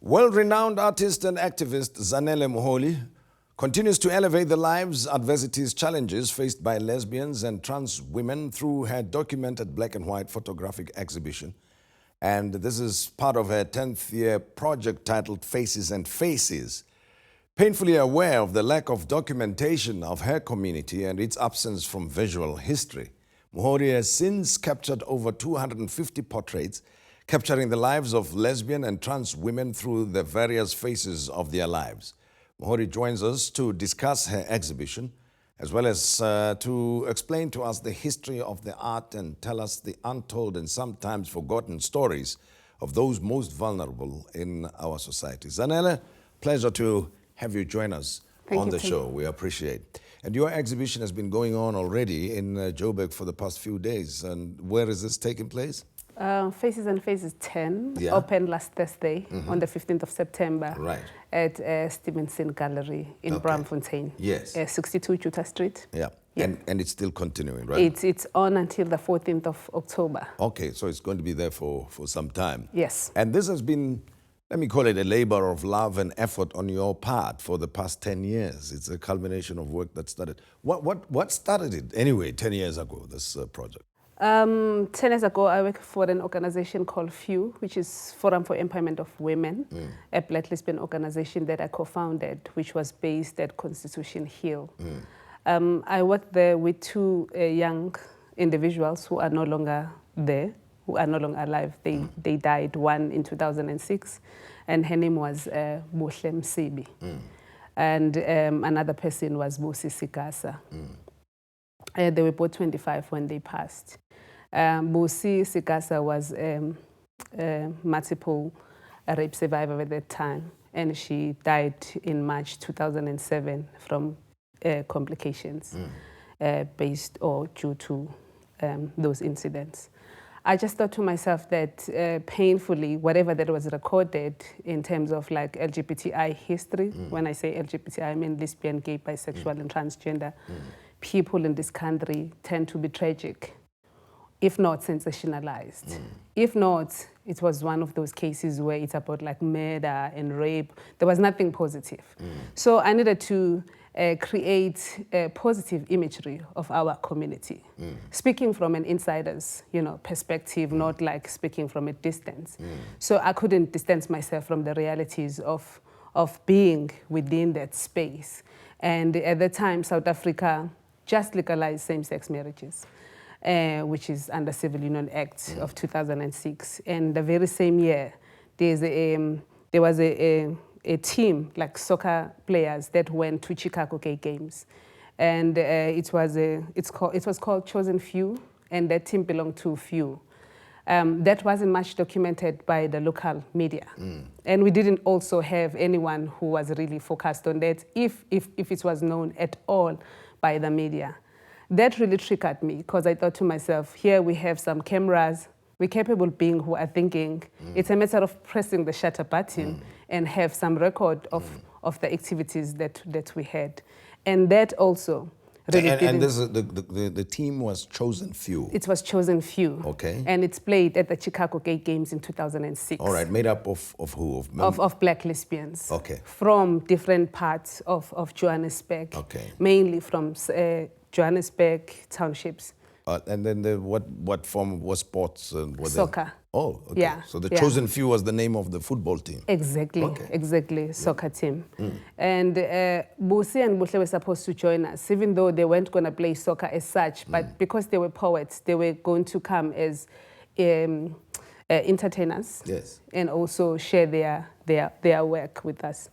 World-renowned artist and activist Zanele Muholi continues to elevate the lives, adversities, challenges faced by lesbians and trans women through her documented black and white photographic exhibition. And this is part of her 10th year project titled Faces and Faces. Painfully aware of the lack of documentation of her community and its absence from visual history, Muholi has since captured over 250 portraits capturing the lives of lesbian and trans women through the various phases of their lives. Muholi joins us to discuss her exhibition, as well as to explain to us the history of the art and tell us the untold and sometimes forgotten stories of those most vulnerable in our society. Zanele, pleasure to have you join us on the show. We appreciate. And your exhibition has been going on already in Joburg for the past few days. And where is this taking place? Faces and Faces 10 opened last Thursday on the 15th of September at Stevenson Gallery in Braamfontein. Yes. 62 Juta Street. Yeah. And it's still continuing, right? It's on until the 14th of October. Okay, so it's going to be there for some time. Yes. And this has been, let me call it a labor of love and effort on your part for the past 10 years. It's a culmination of work that started. What started it anyway 10 years ago, this project? 10 years ago, I worked for an organization called FEW, which is Forum for Empowerment of Women, a black lesbian organization that I co-founded, which was based at Constitution Hill. I worked there with two young individuals who are no longer there, who are no longer alive. They died, one in 2006, and her name was Buhle Msibi. And another person was Busi Sigasa. They were both 25 when they passed. Busi Sigasa was a multiple rape survivor at that time, and she died in March 2007 from complications based or due to those incidents. I just thought to myself that painfully, whatever that was recorded in terms of like LGBTI history, when I say LGBTI, I mean lesbian, gay, bisexual, and transgender, people in this country tend to be tragic, if not sensationalized. If not, it was one of those cases where it's about like murder and rape. There was nothing positive. So I needed to create a positive imagery of our community, speaking from an insider's, perspective, not like speaking from a distance. So I couldn't distance myself from the realities of being within that space. And at the time, South Africa just legalized same-sex marriages, which is under Civil Union Act of 2006. And the very same year, there was a team, like soccer players, that went to Chicago Gay Games. And it was called Chosen Few, and that team belonged to FEW. That wasn't much documented by the local media. And we didn't also have anyone who was really focused on that, if it was known at all by the media. That really triggered me, because I thought to myself, here we have some cameras, we're capable beings who are thinking. It's a matter of pressing the shutter button and have some record of the activities that we had. And that also really and this is the team was Chosen Few. It was Chosen Few. Okay. And it's played at the Chicago Gay Games in 2006. All right, made up of who? Of black lesbians. Okay. From different parts of Johannesburg. Okay. Mainly from Johannesburg townships. And then what form was sports? Soccer. Oh, okay. Yeah. So the Chosen Few was the name of the football team. Exactly, exactly, soccer team. And Busi and Buhle were supposed to join us, even though they weren't going to play soccer as such, but because they were poets, they were going to come as entertainers. Yes. And also share their work with us.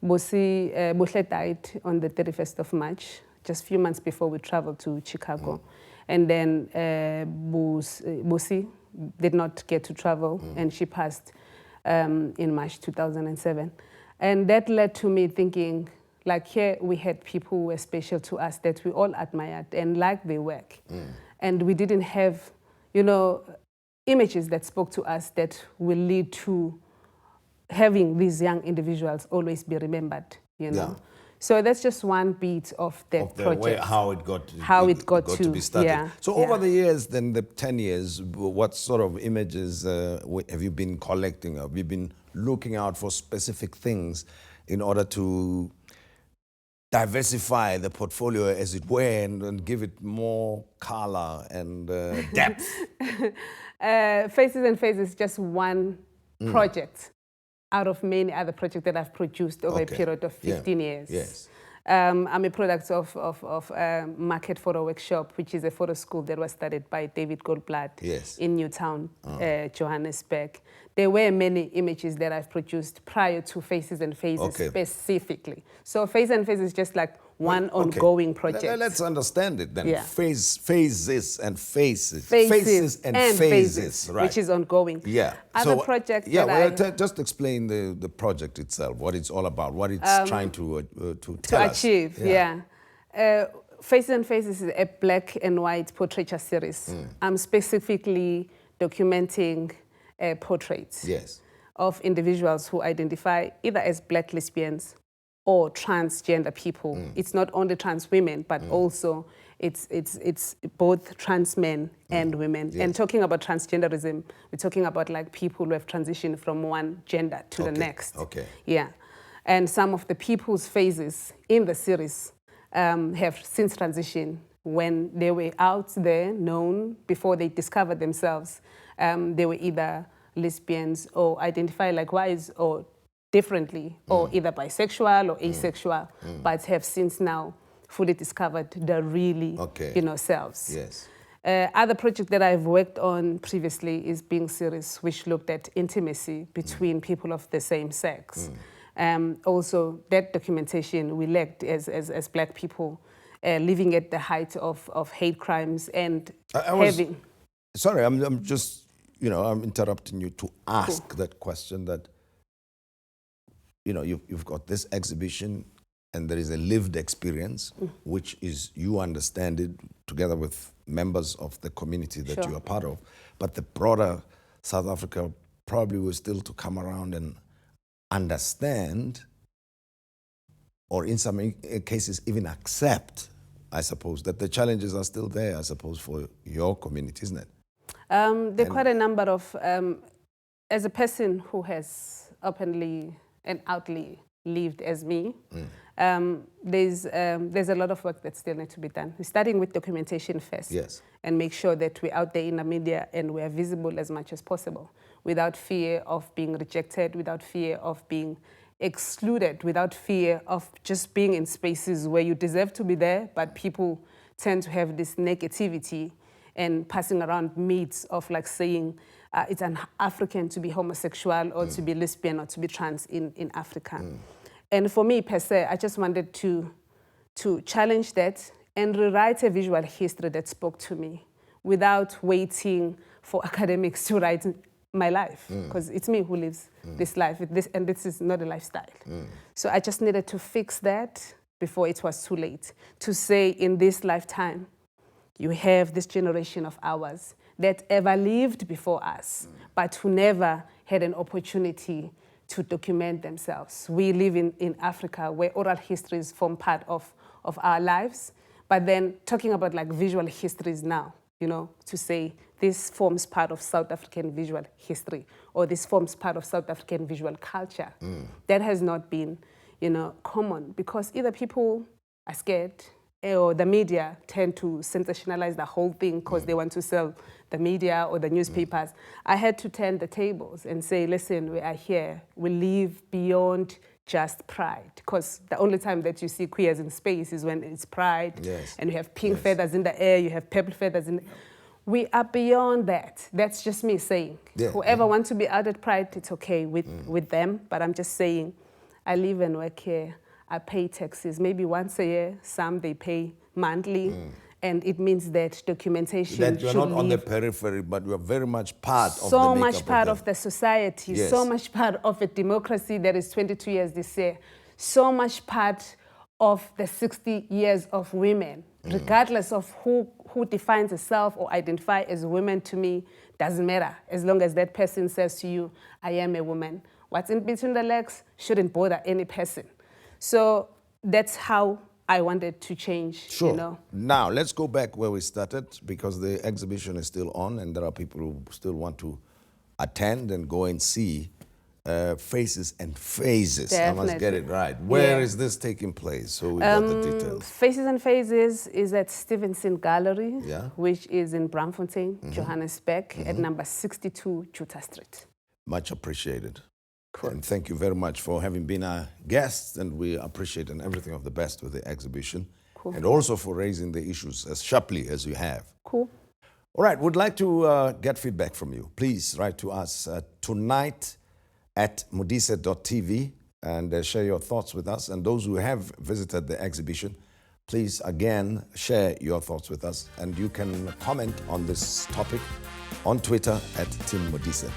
Buhle died on the 31st of March, just a few months before we traveled to Chicago. And then Busi did not get to travel, and she passed in March 2007. And that led to me thinking, like, here we had people who were special to us that we all admired and liked their work. And we didn't have, images that spoke to us that will lead to having these young individuals always be remembered, So that's just one bit of the Of the project. way how it got to be started. yeah, So over the years, then the 10 years, what sort of images have you been collecting? Have you been looking out for specific things in order to diversify the portfolio, as it were, and give it more color and depth? Faces and Phases is just one project out of many other projects that I've produced over a period of 15 years. Yes. I'm a product of Market Photo Workshop, which is a photo school that was started by David Goldblatt in Newtown, Johannesburg. There were many images that I've produced prior to Faces and Phases specifically. So Faces and Phases is just like one ongoing project. Let's understand it then. Yeah. Phases and Faces. Faces and Phases, right. Which is ongoing. Yeah. Other projects just explain the project itself, what it's all about, what it's trying to tell us. Achieve, Faces and Phases is a black and white portraiture series. I'm specifically documenting portraits of individuals who identify either as black lesbians or transgender people. It's not only trans women, but also it's both trans men and women. And talking about transgenderism, we're talking about like people who have transitioned from one gender to the next. Yeah. And some of the people's faces in the series have since transitioned. When they were out there, known, before they discovered themselves, they were either lesbians or identify likewise or differently, or either bisexual or asexual, but have since now fully discovered their really, selves. Yes. Other project that I've worked on previously is Being Series, which looked at intimacy between people of the same sex. Also, that documentation we lacked as black people living at the height of hate crimes and having... Sorry, I'm just, I'm interrupting you to ask that question that, you've got this exhibition and there is a lived experience, which is you understand it together with members of the community that you are part of. But the broader South Africa probably was still to come around and understand, or in some cases even accept, I suppose, that the challenges are still there, I suppose, for your community, isn't it? There are quite a number of, as a person who has openly and outly lived as me, there's a lot of work that still needs to be done. We're starting with documentation first, and make sure that we're out there in the media and we're visible as much as possible, without fear of being rejected, without fear of being excluded, without fear of just being in spaces where you deserve to be there, but people tend to have this negativity and passing around myths of like saying it's an African to be homosexual or to be lesbian or to be trans in Africa. And for me, per se, I just wanted to challenge that and rewrite a visual history that spoke to me without waiting for academics to write my life, because it's me who lives this life, and this is not a lifestyle. So I just needed to fix that before it was too late, to say in this lifetime, you have this generation of ours that ever lived before us, but who never had an opportunity to document themselves. We live in Africa where oral histories form part of our lives, but then talking about like visual histories now, to say this forms part of South African visual history, or this forms part of South African visual culture. That has not been, common, because either people are scared or the media tend to sensationalize the whole thing because they want to sell the media or the newspapers. I had to turn the tables and say, listen, we are here. We live beyond just pride, because the only time that you see queers in space is when it's pride, and you have pink feathers in the air, you have purple feathers in the... We are beyond that. That's just me saying. Whoever wants to be out at pride, it's okay with them, but I'm just saying, I live and work here. I pay taxes maybe once a year. Some they pay monthly. And it means that documentation that you're not on the periphery, but you're very much part of the so much part of the society, so much part of a democracy that is 22 years this year, so much part of the 60 years of women, regardless of who defines herself or identify as women. To me, doesn't matter, as long as that person says to you, I am a woman. What's in between the legs shouldn't bother any person. So that's how I wanted to change, Sure. you know. Now, let's go back where we started because the exhibition is still on and there are people who still want to attend and go and see Faces and Phases. I must get it right. Where is this taking place? So we got the details. Faces and Phases is at Stevenson Gallery, Yeah. which is in Braamfontein, Johannesburg, at number 62 Jutta Street. Much appreciated. Cool. And thank you very much for having been our guests, and we appreciate and everything of the best with the exhibition. Cool. And also for raising the issues as sharply as you have. Cool. All right, would like to get feedback from you. Please write to us tonight at modise.tv and share your thoughts with us. And those who have visited the exhibition, please again share your thoughts with us. And you can comment on this topic on Twitter at Tim Modise.